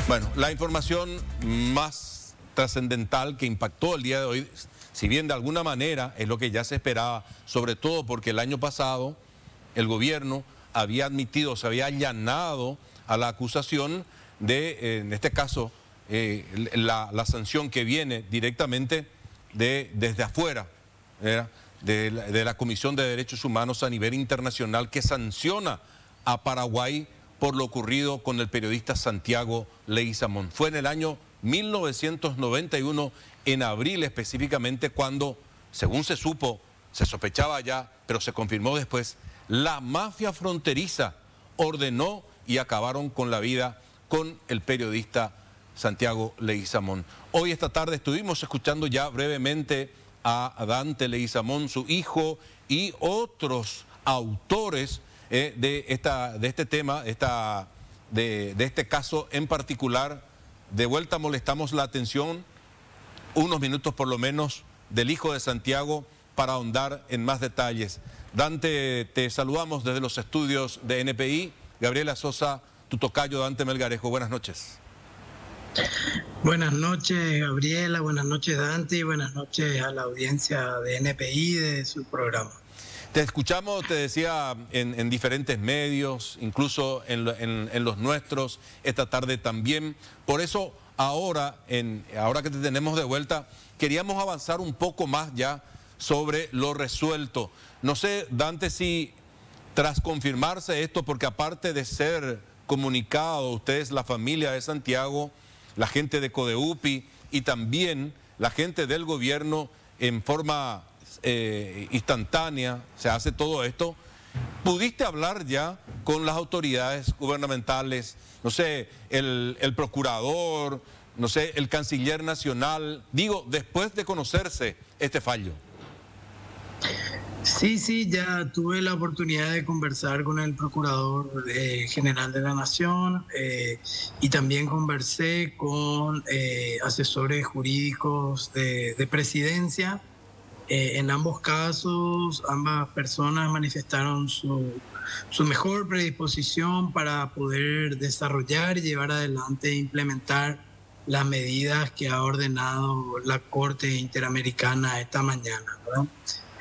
Bueno, la información más trascendental que impactó el día de hoy, si bien de alguna manera es lo que ya se esperaba, sobre todo porque el año pasado el gobierno había admitido, se había allanado a la acusación de, en este caso, la sanción que viene directamente desde afuera, ¿verdad? de la Comisión de Derechos Humanos a nivel internacional, que sanciona a Paraguay por lo ocurrido con el periodista Santiago Leguizamón. Fue en el año 1991, en abril específicamente, cuando, según se supo, se sospechaba ya, pero se confirmó después, la mafia fronteriza ordenó y acabaron con la vida con el periodista Santiago Leguizamón. Hoy, esta tarde, estuvimos escuchando ya brevemente a Dante Leguizamón, su hijo, y otros autores de este tema, de este caso en particular. De vuelta molestamos la atención, unos minutos por lo menos, del hijo de Santiago para ahondar en más detalles. Dante, te saludamos desde los estudios de NPI. Gabriela Sosa, tu tocayo Dante Melgarejo, buenas noches. Buenas noches, Gabriela, buenas noches, Dante, y buenas noches a la audiencia de NPI de su programa. Te escuchamos, te decía, en diferentes medios, incluso en los nuestros, esta tarde también. Por eso, ahora que te tenemos de vuelta, queríamos avanzar un poco más ya sobre lo resuelto. No sé, Dante, si tras confirmarse esto, porque aparte de ser comunicado, ustedes, la familia de Santiago, la gente de CODEUPI y también la gente del gobierno en forma instantánea, se hace todo esto. ¿Pudiste hablar ya con las autoridades gubernamentales, no sé, el procurador, no sé, el canciller nacional, digo, después de conocerse este fallo? Sí, ya tuve la oportunidad de conversar con el Procurador General de la Nación y también conversé con asesores jurídicos de Presidencia. En ambos casos, ambas personas manifestaron su mejor predisposición para poder desarrollar y llevar adelante e implementar las medidas que ha ordenado la Corte Interamericana esta mañana, ¿verdad?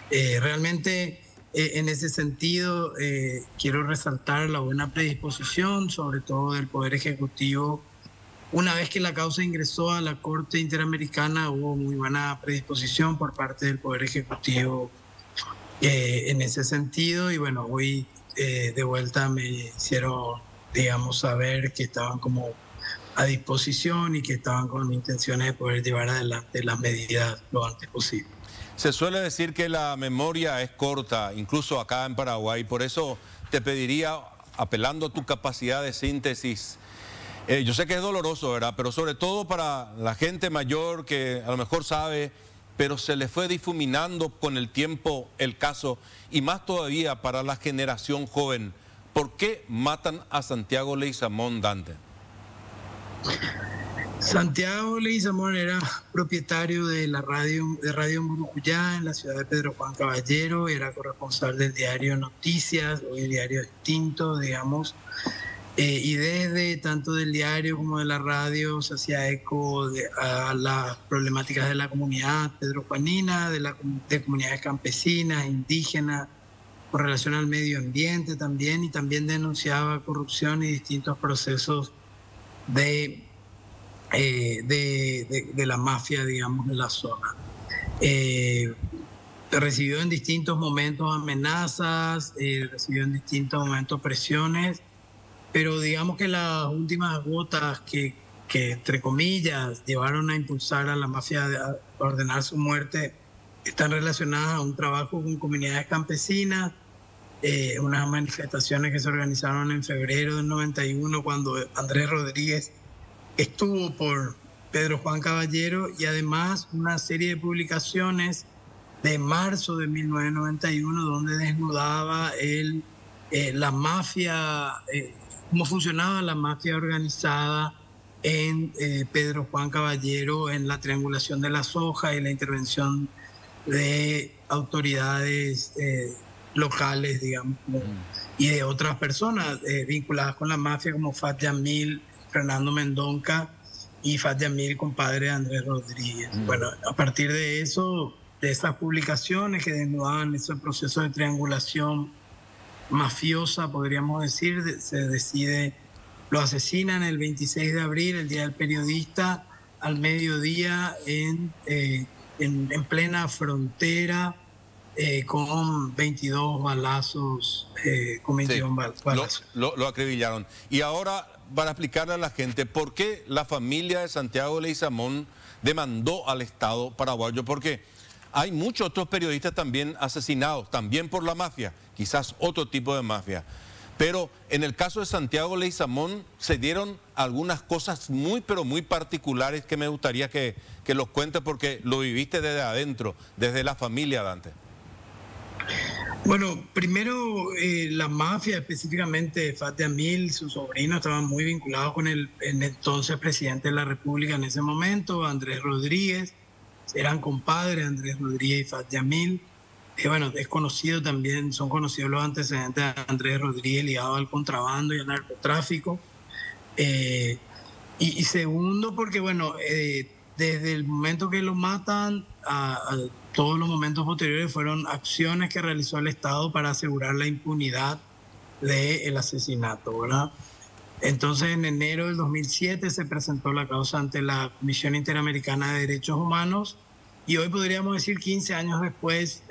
Realmente, en ese sentido, quiero resaltar la buena predisposición, sobre todo del Poder Ejecutivo. Una vez que la causa ingresó a la Corte Interamericana, hubo muy buena predisposición por parte del Poder Ejecutivo en ese sentido. Y bueno, hoy de vuelta me hicieron, digamos, saber que estaban como a disposición y que estaban con intenciones de poder llevar adelante las medidas lo antes posible. Se suele decir que la memoria es corta, incluso acá en Paraguay. Por eso te pediría, apelando a tu capacidad de síntesis, yo sé que es doloroso, ¿verdad? Pero sobre todo para la gente mayor que a lo mejor sabe, pero se le fue difuminando con el tiempo el caso, y más todavía para la generación joven. ¿Por qué matan a Santiago Leguizamón, Dante? Santiago Leguizamón era propietario de Radio Murucuyá en la ciudad de Pedro Juan Caballero, era corresponsal del diario Noticias, hoy diario Distinto, digamos, y desde tanto del diario como de la radio se hacía eco a las problemáticas de la comunidad pedrojuanina, de comunidades campesinas, indígenas, con relación al medio ambiente también, y también denunciaba corrupción y distintos procesos de la mafia, digamos, de la zona. Recibió en distintos momentos amenazas, recibió en distintos momentos presiones, pero digamos que las últimas gotas que entre comillas, llevaron a impulsar a la mafia a ordenar su muerte están relacionadas a un trabajo con comunidades campesinas, unas manifestaciones que se organizaron en febrero del 91 cuando Andrés Rodríguez estuvo por Pedro Juan Caballero, y además una serie de publicaciones de marzo de 1991 donde desnudaba la mafia, cómo funcionaba la mafia organizada en Pedro Juan Caballero, en la triangulación de la soja y la intervención de autoridades locales, digamos, y de otras personas vinculadas con la mafia como Fat Yamil, Fernando Mendonca y Fat Yamil, compadre de Andrés Rodríguez. Bueno, a partir de eso, de esas publicaciones que desnudaban ese proceso de triangulación mafiosa, podríamos decir, se decide, lo asesinan el 26 de abril, el Día del Periodista, al mediodía en plena frontera, con 22 balazos, con 22 balazos. Lo acribillaron. Y ahora, para explicarle a la gente, ¿por qué la familia de Santiago Leguizamón demandó al Estado paraguayo? Porque hay muchos otros periodistas también asesinados, también por la mafia, quizás otro tipo de mafia. Pero en el caso de Santiago Leguizamón se dieron algunas cosas muy, pero muy particulares que me gustaría que los cuentes, porque lo viviste desde adentro, desde la familia, Dante. Bueno, primero la mafia, específicamente Fat Yamil, su sobrino, estaban muy vinculados con el entonces presidente de la República en ese momento, Andrés Rodríguez. Eran compadres Andrés Rodríguez y Fat Yamil. Bueno, es conocido también, son conocidos los antecedentes de Andrés Rodríguez ligados al contrabando y al narcotráfico. Y segundo, porque bueno, desde el momento que lo matan a todos los momentos posteriores fueron acciones que realizó el Estado para asegurar la impunidad del asesinato, ¿verdad? Entonces, en enero del 2007 se presentó la causa ante la Comisión Interamericana de Derechos Humanos y hoy podríamos decir 15 años después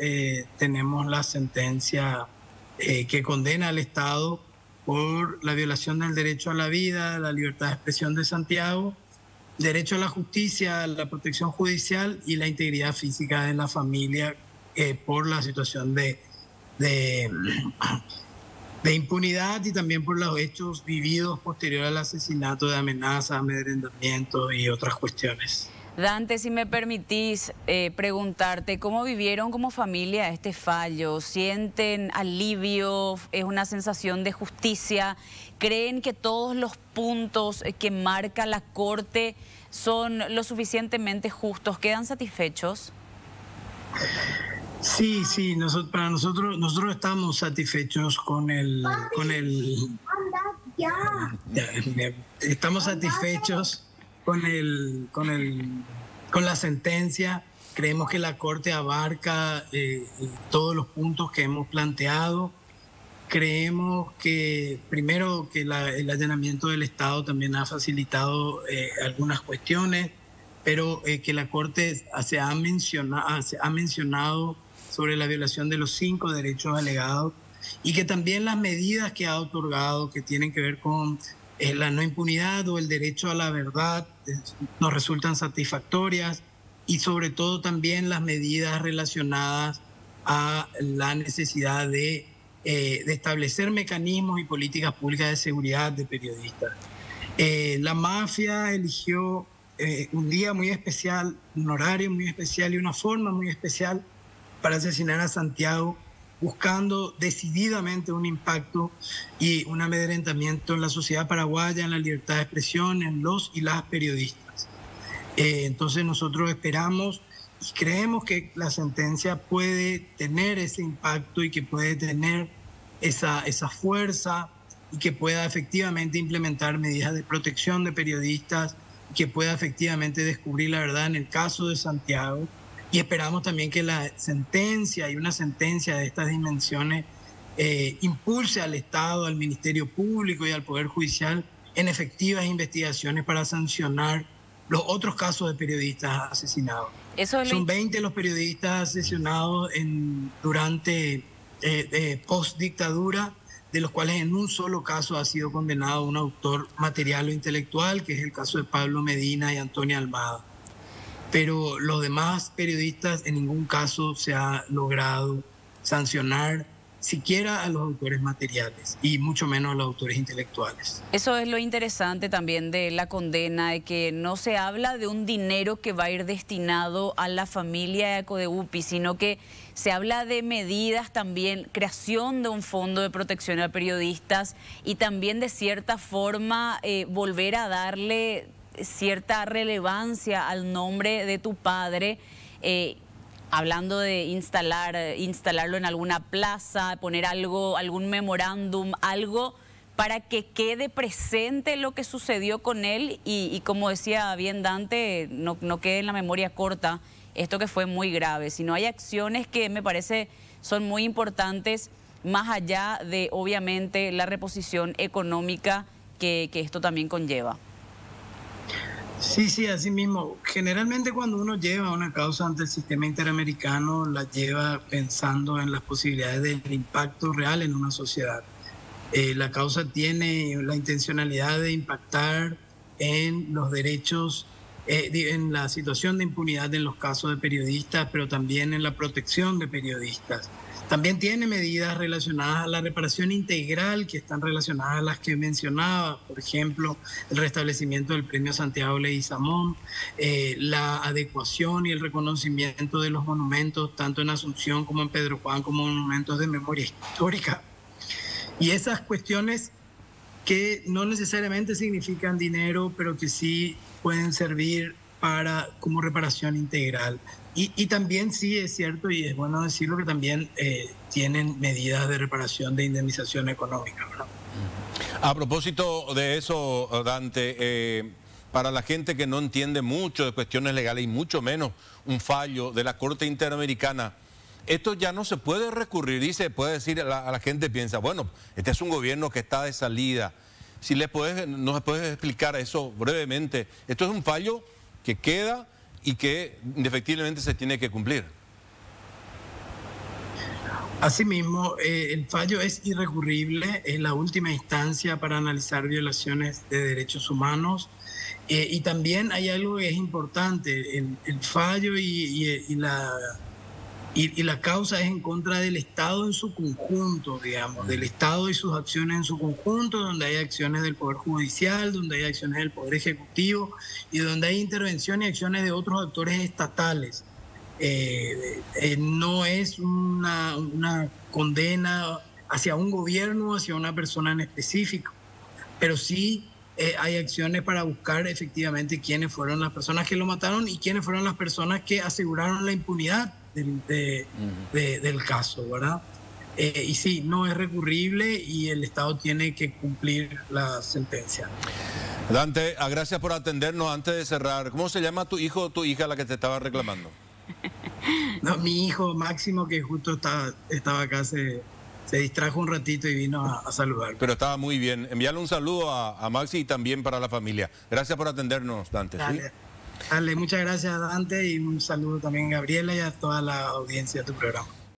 tenemos la sentencia que condena al Estado por la violación del derecho a la vida, la libertad de expresión de Santiago, derecho a la justicia, a la protección judicial y la integridad física de la familia por la situación de impunidad y también por los hechos vividos posterior al asesinato, de amenazas, amedrentamiento y otras cuestiones. Dante, si me permitís preguntarte, ¿cómo vivieron como familia este fallo? ¿Sienten alivio? ¿Es una sensación de justicia? ¿Creen que todos los puntos que marca la Corte son lo suficientemente justos? ¿Quedan satisfechos? Sí, para nosotros estamos satisfechos estamos satisfechos con la sentencia. Creemos que la Corte abarca todos los puntos que hemos planteado. Creemos que, primero, que el allanamiento del Estado también ha facilitado algunas cuestiones, pero que la Corte ha mencionado sobre la violación de los 5 derechos alegados y que también las medidas que ha otorgado, que tienen que ver con la no impunidad o el derecho a la verdad, nos resultan satisfactorias, y sobre todo también las medidas relacionadas a la necesidad de establecer mecanismos y políticas públicas de seguridad de periodistas. La mafia eligió un día muy especial, un horario muy especial y una forma muy especial para asesinar a Santiago, buscando decididamente un impacto y un amedrentamiento en la sociedad paraguaya, en la libertad de expresión, en los y las periodistas. Entonces nosotros esperamos y creemos que la sentencia puede tener ese impacto y que puede tener esa fuerza y que pueda efectivamente implementar medidas de protección de periodistas, que pueda efectivamente descubrir la verdad en el caso de Santiago. Y esperamos también que la sentencia y una sentencia de estas dimensiones impulse al Estado, al Ministerio Público y al Poder Judicial en efectivas investigaciones para sancionar los otros casos de periodistas asesinados. Son 20 los periodistas asesinados durante post-dictadura, de los cuales en un solo caso ha sido condenado un autor material o intelectual, que es el caso de Pablo Medina y Antonia Almada. Pero los demás periodistas en ningún caso se ha logrado sancionar siquiera a los autores materiales y mucho menos a los autores intelectuales. Eso es lo interesante también de la condena, de que no se habla de un dinero que va a ir destinado a la familia de Acodeupi, sino que se habla de medidas también, creación de un fondo de protección a periodistas y también de cierta forma volver a darle cierta relevancia al nombre de tu padre, hablando de instalarlo en alguna plaza, poner algo, algún memorándum, algo para que quede presente lo que sucedió con él y como decía bien Dante, no quede en la memoria corta esto que fue muy grave, sino hay acciones que me parece son muy importantes más allá de obviamente la reposición económica que esto también conlleva. Sí, sí, así mismo. Generalmente cuando uno lleva una causa ante el sistema interamericano, la lleva pensando en las posibilidades del impacto real en una sociedad. La causa tiene la intencionalidad de impactar en los derechos, en la situación de impunidad en los casos de periodistas, pero también en la protección de periodistas. También tiene medidas relacionadas a la reparación integral que están relacionadas a las que mencionaba, por ejemplo, el restablecimiento del Premio Santiago Leguizamón, la adecuación y el reconocimiento de los monumentos, tanto en Asunción como en Pedro Juan, como monumentos de memoria histórica. Y esas cuestiones que no necesariamente significan dinero, pero que sí pueden servir como reparación integral. Y también sí es cierto, y es bueno decirlo, que también tienen medidas de reparación de indemnización económica, ¿verdad? A propósito de eso, Dante, para la gente que no entiende mucho de cuestiones legales y mucho menos un fallo de la Corte Interamericana, esto ya no se puede recurrir y se puede decir a la gente, piensa, bueno, este es un gobierno que está de salida. Si nos puedes explicar eso brevemente. Esto es un fallo que queda y que efectivamente se tiene que cumplir. Asimismo, el fallo es irrecurrible, es la última instancia para analizar violaciones de derechos humanos. Y también hay algo que es importante, el fallo y la causa es en contra del Estado en su conjunto, digamos, del Estado y sus acciones en su conjunto, donde hay acciones del Poder Judicial, donde hay acciones del Poder Ejecutivo y donde hay intervención y acciones de otros actores estatales. No es una condena hacia un gobierno, hacia una persona en específico, pero sí hay acciones para buscar efectivamente quiénes fueron las personas que lo mataron y quiénes fueron las personas que aseguraron la impunidad del caso, ¿verdad? Y sí, no es recurrible y el Estado tiene que cumplir la sentencia. Dante, gracias por atendernos. Antes de cerrar, ¿cómo se llama tu hijo o tu hija la que te estaba reclamando? No, mi hijo Máximo, que justo estaba acá, se distrajo un ratito y vino a saludar. Pero estaba muy bien. Envíale un saludo a Maxi y también para la familia. Gracias por atendernos, Dante. Dale. ¿Sí? Dale, muchas gracias, Dante, y un saludo también a Gabriela y a toda la audiencia de tu programa.